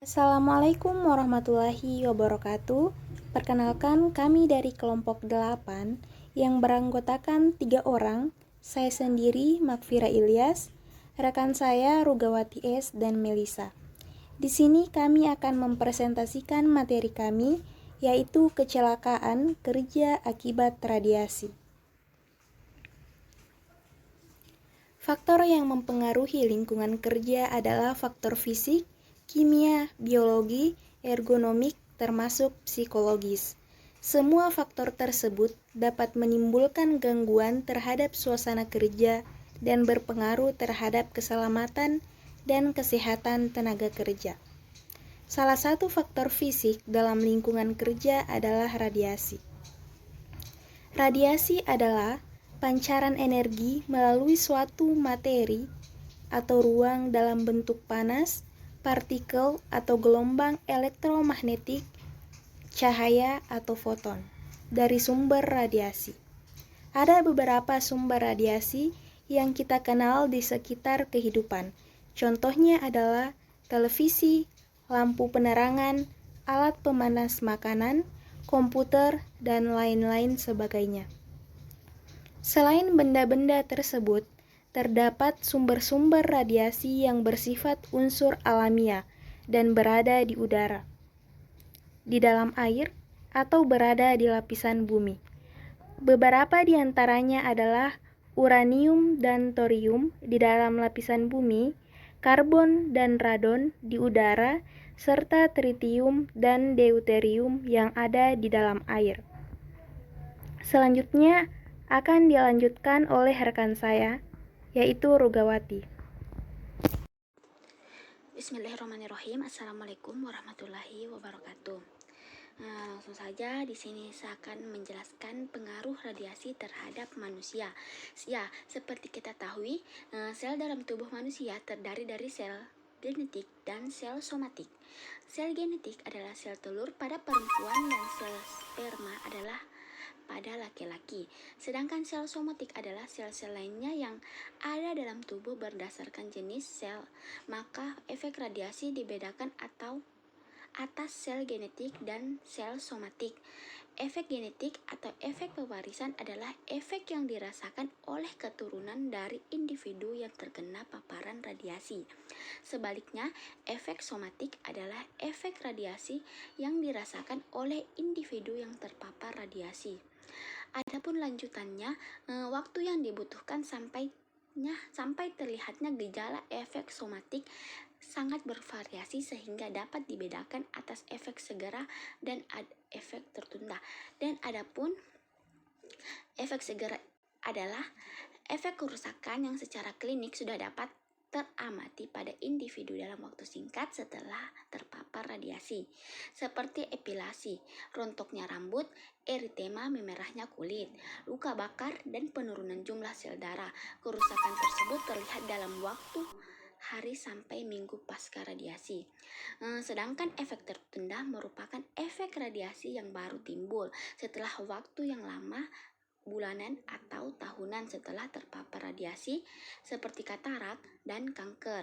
Assalamualaikum warahmatullahi wabarakatuh. Perkenalkan, kami dari kelompok 8 yang beranggotakan 3 orang. Saya sendiri, Makfira Ilyas, rekan saya Rugawati S. dan Melisa. Di sini kami akan mempresentasikan materi kami, yaitu kecelakaan kerja akibat radiasi. Faktor yang mempengaruhi lingkungan kerja adalah faktor fisik, kimia, biologi, ergonomik, termasuk psikologis. Semua faktor tersebut dapat menimbulkan gangguan terhadap suasana kerja dan berpengaruh terhadap keselamatan dan kesehatan tenaga kerja. Salah satu faktor fisik dalam lingkungan kerja adalah radiasi. Radiasi adalah pancaran energi melalui suatu materi atau ruang dalam bentuk panas, partikel atau gelombang elektromagnetik, cahaya atau foton dari sumber radiasi. Ada beberapa sumber radiasi yang kita kenal di sekitar kehidupan. Contohnya adalah televisi, lampu penerangan, alat pemanas makanan, komputer, dan lain-lain sebagainya. Selain benda-benda tersebut, terdapat sumber-sumber radiasi yang bersifat unsur alamiah dan berada di udara, di dalam air, atau berada di lapisan bumi. Beberapa di antaranya adalah uranium dan thorium di dalam lapisan bumi, karbon dan radon di udara, serta tritium dan deuterium yang ada di dalam air. Selanjutnya akan dilanjutkan oleh rekan saya, yaitu Rugawati. Bismillahirrahmanirrahim. Assalamualaikum warahmatullahi wabarakatuh. Langsung saja di sini saya akan menjelaskan pengaruh radiasi terhadap manusia. Ya, seperti kita tahu, sel dalam tubuh manusia terdiri dari sel genetik dan sel somatik. Sel genetik adalah sel telur pada perempuan dan sel sperma adalah pada laki-laki. Sedangkan sel somatik adalah sel-sel lainnya yang ada dalam tubuh berdasarkan jenis sel. Maka efek radiasi dibedakan atau atas sel genetik dan sel somatik. Efek genetik atau efek pewarisan adalah efek yang dirasakan oleh keturunan dari individu yang terkena paparan radiasi. Sebaliknya, efek somatik adalah efek radiasi yang dirasakan oleh individu yang terpapar radiasi. Adapun lanjutannya, waktu yang dibutuhkan sampai terlihatnya gejala efek somatik sangat bervariasi sehingga dapat dibedakan atas efek segera dan efek tertunda. Dan adapun efek segera adalah efek kerusakan yang secara klinik sudah dapat teramati pada individu dalam waktu singkat setelah terpapar radiasi, seperti epilasi, rontoknya rambut, eritema memerahnya kulit, luka bakar, dan penurunan jumlah sel darah. Kerusakan tersebut terlihat dalam waktu hari sampai minggu pasca radiasi. Sedangkan efek tertunda merupakan efek radiasi yang baru timbul setelah waktu yang lama, bulanan atau tahunan setelah terpapar radiasi, seperti katarak dan kanker.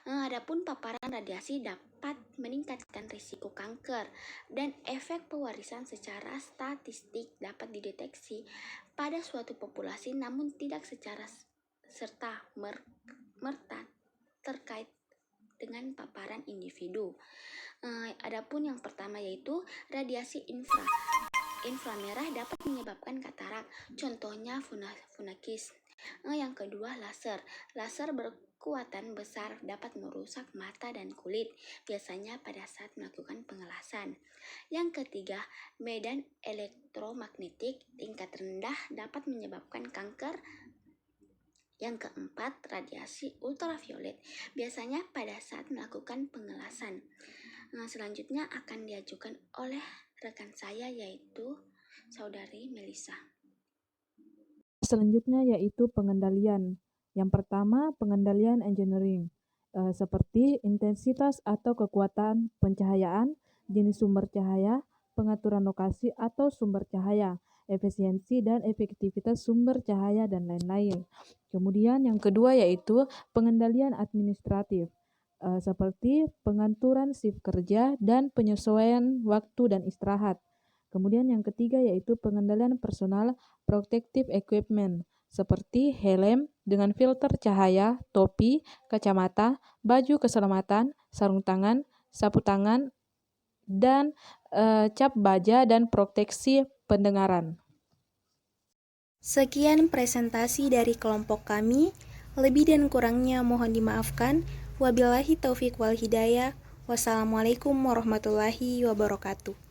Adapun paparan radiasi dapat meningkatkan risiko kanker dan efek pewarisan secara statistik dapat dideteksi pada suatu populasi namun tidak secara serta merta terkait dengan paparan individu. Adapun yang pertama yaitu radiasi inframerah dapat menyebabkan katarak, contohnya funakis. Yang kedua, laser. Laser berkekuatan besar dapat merusak mata dan kulit, biasanya pada saat melakukan pengelasan. Yang ketiga, medan elektromagnetik tingkat rendah dapat menyebabkan kanker. Yang keempat, radiasi ultraviolet, biasanya pada saat melakukan pengelasan. Selanjutnya akan diajukan oleh rekan saya yaitu saudari Melisa. Selanjutnya yaitu pengendalian. Yang pertama, pengendalian engineering, seperti intensitas atau kekuatan pencahayaan, jenis sumber cahaya, pengaturan lokasi atau sumber cahaya, efisiensi dan efektivitas sumber cahaya, dan lain-lain. Kemudian yang kedua yaitu pengendalian administratif, seperti pengaturan shift kerja dan penyesuaian waktu dan istirahat. Kemudian yang ketiga yaitu pengendalian personal protective equipment seperti helm dengan filter cahaya, topi, kacamata, baju keselamatan, sarung tangan, sapu tangan, dan cap baja dan proteksi pendengaran. Sekian presentasi dari kelompok kami. Lebih dan kurangnya mohon dimaafkan. Wabillahi taufiq wal hidayah. Wassalamualaikum warahmatullahi wabarakatuh.